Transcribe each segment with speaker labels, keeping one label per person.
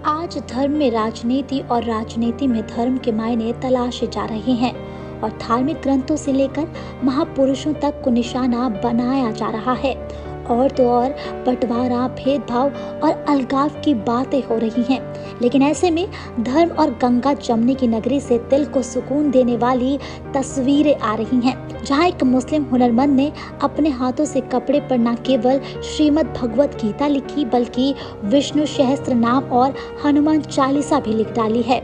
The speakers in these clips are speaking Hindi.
Speaker 1: आज धर्म में राजनीति और राजनीति में धर्म के मायने तलाशे जा रहे हैं और धार्मिक ग्रंथों से लेकर महापुरुषों तक को निशाना बनाया जा रहा है। और तो और बंटवारा, भेदभाव और अलगाव की बातें हो रही हैं। लेकिन ऐसे में धर्म और गंगा जमने की नगरी से दिल को सुकून देने वाली तस्वीरें आ रही हैं, जहां एक मुस्लिम हुनरमंद ने अपने हाथों से कपड़े पर न केवल श्रीमद् भगवत गीता लिखी बल्कि विष्णु सहस्त्र नाम और हनुमान चालीसा भी लिख डाली है।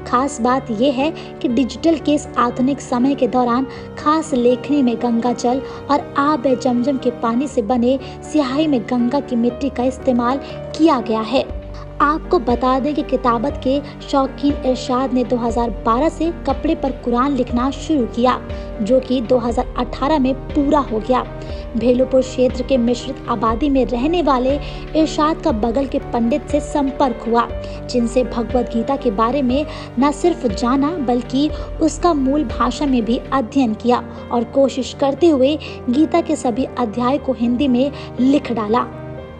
Speaker 1: खास बात यह है कि डिजिटल के इस आधुनिक समय के दौरान खास लेखनी में गंगा जल और आब जमजम के पानी से बने स्याही में गंगा की मिट्टी का इस्तेमाल किया गया है। आपको बता दें कि किताबत के शौकीन इरशाद ने 2012 से कपड़े पर कुरान लिखना शुरू किया, जो कि 2018 में पूरा हो गया। भेलुपुर क्षेत्र के मिश्रित आबादी में रहने वाले इरशाद का बगल के पंडित से संपर्क हुआ, जिनसे भगवत गीता के बारे में न सिर्फ जाना बल्कि उसका मूल भाषा में भी अध्ययन किया और कोशिश करते हुए गीता के सभी अध्याय को हिंदी में लिख डाला।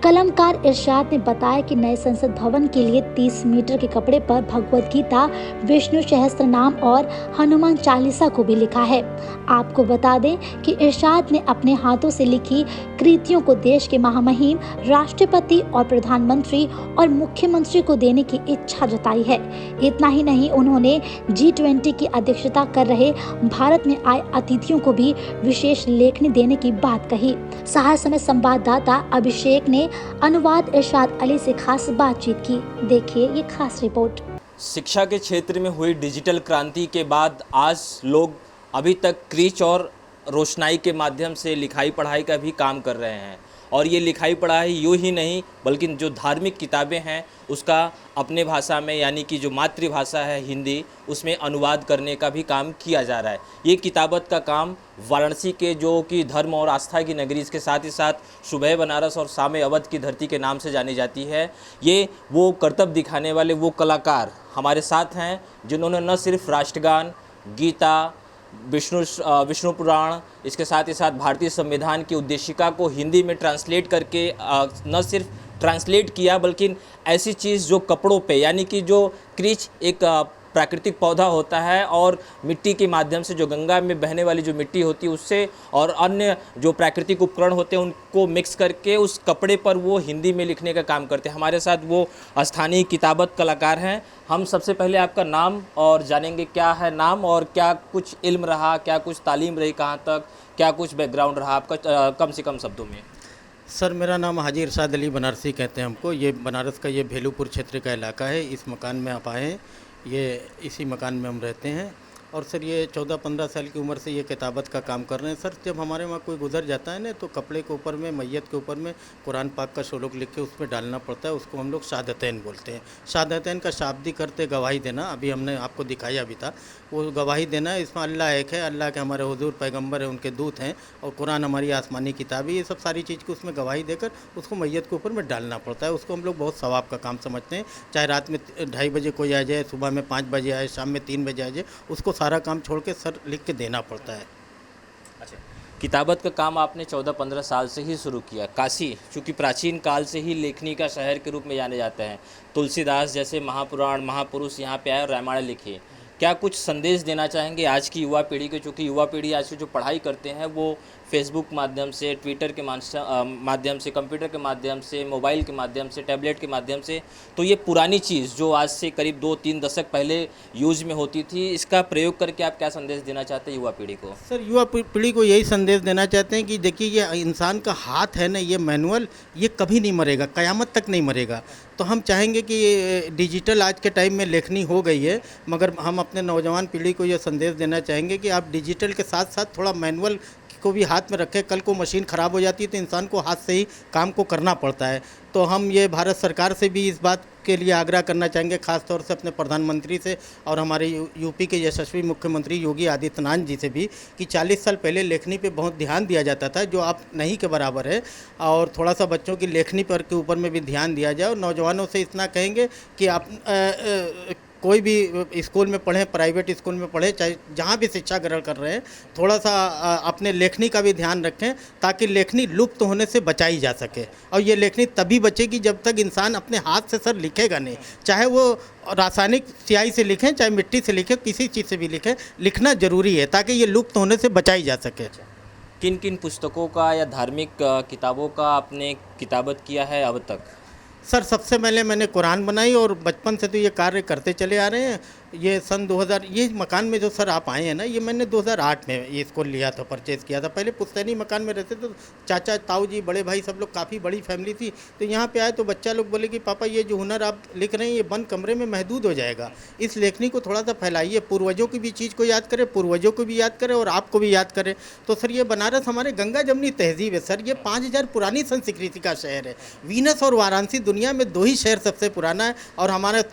Speaker 1: कलमकार इरशाद ने बताया कि नए संसद भवन के लिए 30 मीटर के कपड़े पर भगवत गीता, विष्णु सहस्त्र नाम और हनुमान चालीसा को भी लिखा है। आपको बता दें कि इरशाद ने अपने हाथों से लिखी कृतियों को देश के महामहिम राष्ट्रपति और प्रधानमंत्री और मुख्यमंत्री को देने की इच्छा जताई है। इतना ही नहीं, उन्होंने G20 की अध्यक्षता कर रहे भारत में आए अतिथियों को भी विशेष लेखनी देने की बात कही। सहरसा में संवाददाता अभिषेक ने अनुवाद इरशाद अली से खास बातचीत की। देखिए ये खास रिपोर्ट।
Speaker 2: शिक्षा के क्षेत्र में हुई डिजिटल क्रांति के बाद आज लोग अभी तक क्रीच और रोशनाई के माध्यम से लिखाई पढ़ाई का भी काम कर रहे हैं। और ये लिखाई पढ़ाई यूँ ही नहीं बल्कि जो धार्मिक किताबें हैं उसका अपने भाषा में यानी कि जो मातृभाषा है हिंदी, उसमें अनुवाद करने का भी काम किया जा रहा है। ये किताबत का काम वाराणसी के जो कि धर्म और आस्था की नगरी, इसके साथ ही साथ सुबह बनारस और शाम अवध की धरती के नाम से जानी जाती है। ये वो करतब दिखाने वाले वो कलाकार हमारे साथ हैं जिन्होंने न सिर्फ राष्ट्रगान, गीता, विष्णु पुराण, इसके साथ ही साथ भारतीय संविधान की उद्देशिका को हिंदी में ट्रांसलेट करके न सिर्फ ट्रांसलेट किया बल्कि ऐसी चीज़ जो कपड़ों पे यानी कि जो क्रीच एक प्राकृतिक पौधा होता है और मिट्टी के माध्यम से जो गंगा में बहने वाली जो मिट्टी होती है उससे और अन्य जो प्राकृतिक उपकरण होते हैं उनको मिक्स करके उस कपड़े पर वो हिंदी में लिखने का काम करते हैं। हमारे साथ वो स्थानीय किताबत कलाकार हैं। हम सबसे पहले आपका नाम और जानेंगे, क्या है नाम और क्या कुछ इल्म रहा, क्या कुछ तालीम रही, कहाँ तक, क्या कुछ बैकग्राउंड रहा आपका, कम से कम शब्दों में।
Speaker 3: सर, मेरा नाम हाजी इरशाद अली बनारसी कहते हैं हमको। ये बनारस का ये भेलुपुर क्षेत्र का इलाका है। इस मकान में आप आए हैं, ये इसी मकान में हम रहते हैं। और सर ये 14-15 साल की उम्र से ये किताबत का काम कर रहे हैं। सर जब हमारे वहाँ कोई गुजर जाता है ना तो कपड़े के ऊपर में, मैयत के ऊपर में कुरान पाक का शोलोक लिख के उसमें डालना पड़ता है। उसको हम लोग शहादतैन बोलते हैं। शहादतैन का शाब्दिक अर्थ है गवाही देना। अभी हमने आपको दिखाया भी था, वो गवाही देना है। इसमें अल्लाह एक है, अल्लाह के हमारे हुजूर पैगम्बर है, उनके दूत हैं, और कुरान हमारी आसमानी किताब है। ये सब सारी चीज़ को उसमें गवाही देकर उसको मैयत के ऊपर में डालना पड़ता है। उसको हम लोग बहुत सवाब का काम समझते हैं। चाहे रात में 2:30 बजे कोई आ जाए, सुबह में 5 बजे आए, शाम में 3 बजे आ जाए, उसको सारा काम छोड़ के सर लिख के देना पड़ता है।
Speaker 2: अच्छा, किताबत का काम आपने 14-15 साल से ही शुरू किया। काशी चूँकि प्राचीन काल से ही लेखनी का शहर के रूप में जाने जाते हैं, तुलसीदास जैसे महापुराण महापुरुष यहाँ पे आए और रामायण लिखी। क्या कुछ संदेश देना चाहेंगे आज की युवा पीढ़ी को, चूँकि युवा पीढ़ी आज की जो पढ़ाई करते हैं वो फेसबुक माध्यम से, ट्विटर के माध्यम से, कंप्यूटर के माध्यम से, मोबाइल के माध्यम से, टैबलेट के माध्यम से, तो ये पुरानी चीज़ जो आज से करीब 2-3 दशक पहले यूज में होती थी, इसका प्रयोग करके आप क्या संदेश देना चाहते हैं युवा पीढ़ी को?
Speaker 3: सर युवा पीढ़ी को यही संदेश देना चाहते हैं कि देखिए ये इंसान का हाथ है ना, ये मैनुअल, ये कभी नहीं मरेगा, क़यामत तक नहीं मरेगा। तो हम चाहेंगे कि ये डिजिटल आज के टाइम में लेखनी हो गई है, मगर हम अपने नौजवान पीढ़ी को ये संदेश देना चाहेंगे कि आप डिजिटल के साथ साथ थोड़ा मैनुअल को भी हाथ में रखें। कल को मशीन ख़राब हो जाती है तो इंसान को हाथ से ही काम को करना पड़ता है। तो हम ये भारत सरकार से भी इस बात के लिए आग्रह करना चाहेंगे, ख़ास तौर से अपने प्रधानमंत्री से और हमारे यूपी के यशस्वी मुख्यमंत्री योगी आदित्यनाथ जी से भी, कि 40 साल पहले लेखनी पे बहुत ध्यान दिया जाता था, जो आप नहीं के बराबर है, और थोड़ा सा बच्चों की लेखनी पर के ऊपर में भी ध्यान दिया जाए। और नौजवानों से इतना कहेंगे कि आप कोई भी स्कूल में पढ़ें, प्राइवेट स्कूल में पढ़ें, चाहे जहाँ भी शिक्षा ग्रहण कर रहे हैं, थोड़ा सा अपने लेखनी का भी ध्यान रखें ताकि लेखनी लुप्त होने से बचाई जा सके। और ये लेखनी तभी बचेगी जब तक इंसान अपने हाथ से सर लिखेगा नहीं, चाहे वो रासायनिक स्याही से लिखें, चाहे मिट्टी से लिखें, किसी चीज़ से भी लिखें, लिखना ज़रूरी है ताकि ये लुप्त होने से बचाई जा सके।
Speaker 2: किन किन पुस्तकों का या धार्मिक किताबों का आपने किताबत किया है अब तक?
Speaker 3: सर सबसे पहले मैंने कुरान बनाई और बचपन से तो ये कार्य करते चले आ रहे हैं। ये सन 2000 ये मकान में जो सर आप आए हैं ना, ये मैंने 2008 में ये इसको लिया था, परचेज़ किया था। पहले पुश्तैनी मकान में रहते तो चाचा ताऊ जी बड़े भाई सब लोग, काफ़ी बड़ी फैमिली थी। तो यहाँ पे आए तो बच्चा लोग बोले कि पापा ये जो हुनर आप लिख रहे हैं ये बंद कमरे में महदूद हो जाएगा, इस लेखनी को थोड़ा सा फैलाइए, पूर्वजों की भी चीज़ को याद करें, पूर्वजों को भी याद करें और आपको भी याद करें। तो सर ये बनारस हमारे गंगा जमनी तहजीब है सर, ये 5000 पुरानी संस्कृति का शहर है। वीनस और वाराणसी दुनिया में 2 ही शहर सबसे पुराना है। और हमारे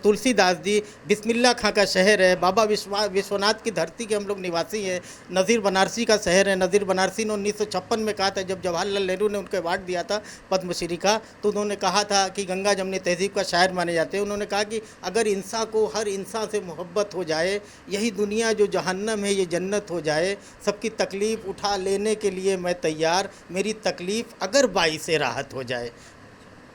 Speaker 3: तुलसीदास जी बिस्मिल्लाह खां का शहर है, बाबा विश्वनाथ की धरती के हम लोग निवासी हैं। नज़ीर बनारसी का शहर है। नज़ीर बनारसी ने 1956 में कहा था, जब जवाहरलाल नेहरू ने उनको अवार्ड दिया था पद्मश्री का, तो उन्होंने कहा था कि गंगा जमनी तहजीब का शायर माने जाते हैं। उन्होंने कहा कि अगर इंसान को हर इंसान से मोहब्बत हो जाए, यही दुनिया जो जहन्नम है ये जन्नत हो जाए। सबकी तकलीफ़ उठा लेने के लिए मैं तैयार, मेरी तकलीफ़ अगर बाई से राहत हो जाए।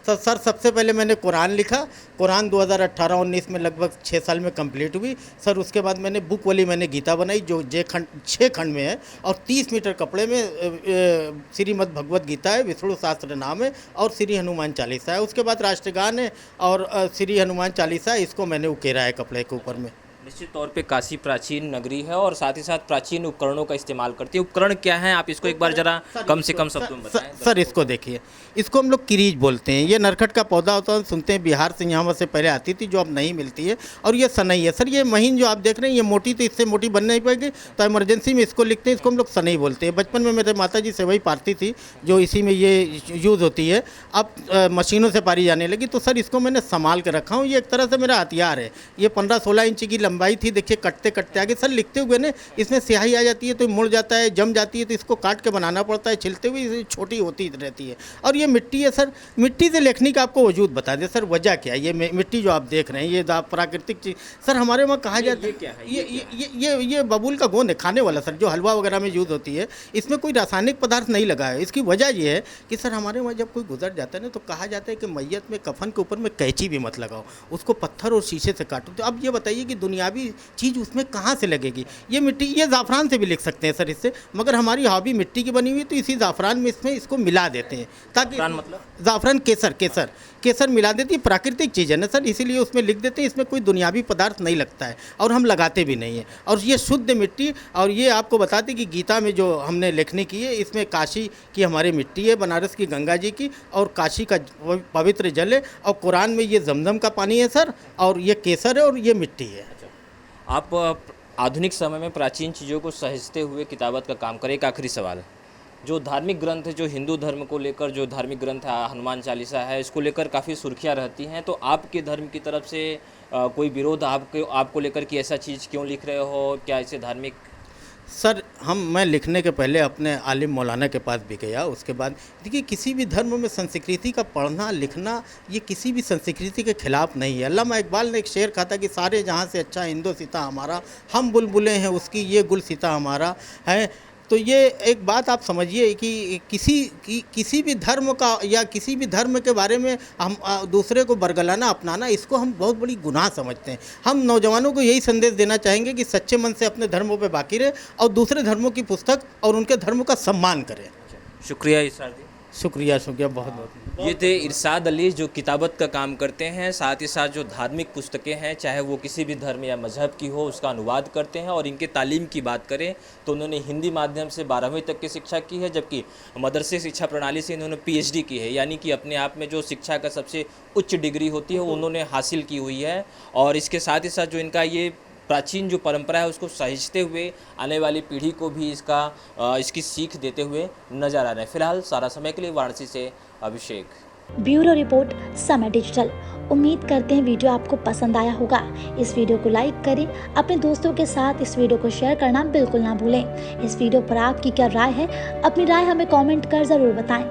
Speaker 3: तो सर सबसे पहले मैंने कुरान लिखा। कुरान 2018-19 में लगभग 6 साल में कंप्लीट हुई सर। उसके बाद मैंने बुक वाली मैंने गीता बनाई जो 6 खंड में है और 30 मीटर कपड़े में श्रीमद् भगवत गीता है, विष्णु शास्त्र नाम है और श्री हनुमान चालीसा है। उसके बाद राष्ट्रगान है और श्री हनुमान चालीसा, इसको मैंने उकेरा है कपड़े के ऊपर में।
Speaker 2: निश्चित तौर पे काशी प्राचीन नगरी है और साथ ही साथ प्राचीन उपकरणों का इस्तेमाल करती है। उपकरण क्या है, आप इसको एक बार जरा कम से कम शब्दों में बताएं।
Speaker 3: सर इसको देखिए, इसको हम लोग किरीज बोलते हैं। ये नरखट का पौधा होता है, सुनते हैं बिहार से यहाँ से पहले आती थी, जो अब नहीं मिलती है। और ये सनई है सर। ये महीन जो आप देख रहे हैं ये मोटी, तो इससे मोटी बन नहीं पाएगी, तो इमरजेंसी में इसको लिखते हैं, इसको हम लोग सनई बोलते हैं। बचपन में मेरे माता जी सेवई पारती थी जो इसी में ये यूज़ होती है। अब मशीनों से पारी जाने लगी, तो सर इसको मैंने संभाल के रखा हूँ। ये एक तरह से मेरा हथियार है। ये 15-16 इंच की लंबाई थी। देखिए कटते कटते आगे सर लिखते हुए ना इसमें स्याही आ जाती है तो मुड़ जाता है, जम जाती है, तो इसको काट के बनाना पड़ता है। छिलते हुए छोटी होती रहती है। और ये मिट्टी है सर, मिट्टी से लेखनी का आपको वजूद बता दें सर, वजह क्या है। ये मिट्टी जो आप देख रहे हैं ये प्राकृतिक चीज़ सर हमारे वहाँ कहा जाता है।
Speaker 2: क्या है?
Speaker 3: ये बबूल का गोंद है, खाने वाला सर, जो हलवा वगैरह में यूज़ होती है। इसमें कोई रासायनिक पदार्थ नहीं लगा है। इसकी वजह ये है कि सर हमारे वहाँ जब कोई गुजर जाता है ना, तो कहा जाता है कि मैयत में कफन के ऊपर में कैंची भी मत लगाओ, उसको पत्थर और शीशे से काटो। तो अब ये बताइए कि दुनियावी चीज़ उसमें कहाँ से लगेगी। ये मिट्टी, ये ज़ाफ़रान से भी लिख सकते हैं सर इससे, मगर हमारी हॉबी मिट्टी की बनी हुई, तो इसी ज़ाफ़रान में इसको मिला देते हैं ताकि
Speaker 2: मतलब
Speaker 3: ज़ाफ़रान केसर मिला देती है। प्राकृतिक चीज़ है ना सर, इसीलिए उसमें लिख देते हैं। इसमें कोई दुनियावी पदार्थ नहीं लगता है और हम लगाते भी नहीं है। और ये शुद्ध मिट्टी, और ये आपको बताते कि गीता में जो हमने लेखनी की है, इसमें काशी की हमारी मिट्टी है, बनारस की गंगा जी की, और काशी का पवित्र जल है, और कुरान में ये जमजम का पानी है सर, और ये केसर है और ये मिट्टी है।
Speaker 2: आप आधुनिक समय में प्राचीन चीज़ों को सहेजते हुए किताबत का काम करें। एक आखिरी सवाल, जो धार्मिक ग्रंथ है, जो हिंदू धर्म को लेकर जो धार्मिक ग्रंथ है, हनुमान चालीसा है, इसको लेकर काफ़ी सुर्खियाँ रहती हैं, तो आपके धर्म की तरफ से कोई विरोध आपको लेकर कि ऐसा चीज़ क्यों लिख रहे हो, क्या ऐसे धार्मिक?
Speaker 3: सर मैं लिखने के पहले अपने आलिम मौलाना के पास भी गया। उसके बाद देखिए, किसी भी धर्म में संस्कृति का पढ़ना लिखना ये किसी भी संस्कृति के खिलाफ नहीं है। अल्लामा इकबाल ने एक शेर कहा था कि सारे जहाँ से अच्छा हिंदो सीता हमारा, हम बुलबुलें हैं उसकी ये गुल सीता हमारा है। तो ये एक बात आप समझिए कि किसी भी धर्म का या किसी भी धर्म के बारे में हम दूसरे को बरगलाना अपनाना, इसको हम बहुत बड़ी गुनाह समझते हैं। हम नौजवानों को यही संदेश देना चाहेंगे कि सच्चे मन से अपने धर्मों पे बाकी रहे और दूसरे धर्मों की पुस्तक और उनके धर्म का सम्मान करें।
Speaker 2: शुक्रिया इरशाद जी।
Speaker 3: शुक्रिया बहुत बहुत।
Speaker 2: ये थे इरशाद अली जो किताबत का काम करते हैं, साथ ही साथ जो धार्मिक पुस्तकें हैं, चाहे वो किसी भी धर्म या मजहब की हो, उसका अनुवाद करते हैं। और इनके तालीम की बात करें तो उन्होंने हिंदी माध्यम से 12वीं तक की शिक्षा की है, जबकि मदरसे शिक्षा प्रणाली से इन्होंने PhD की है, यानी कि अपने आप में जो शिक्षा का सबसे उच्च डिग्री होती है वो उन्होंने हासिल की हुई है। और इसके साथ ही साथ जो इनका ये प्राचीन जो परंपरा है उसको सहेजते हुए आने वाली पीढ़ी को भी इसकी सीख देते हुए नजर आ रहे हैं। फिलहाल सारा समय के लिए वाराणसी से अभिषेक।
Speaker 1: ब्यूरो रिपोर्ट समय डिजिटल। उम्मीद करते हैं वीडियो आपको पसंद आया होगा। इस वीडियो को लाइक करें, अपने दोस्तों के साथ इस वीडियो को शेयर करना बिल्कुल ना भूलें। इस वीडियो पर आपकी क्या राय है, अपनी राय हमें कमेंट कर ज़रूर बताएं।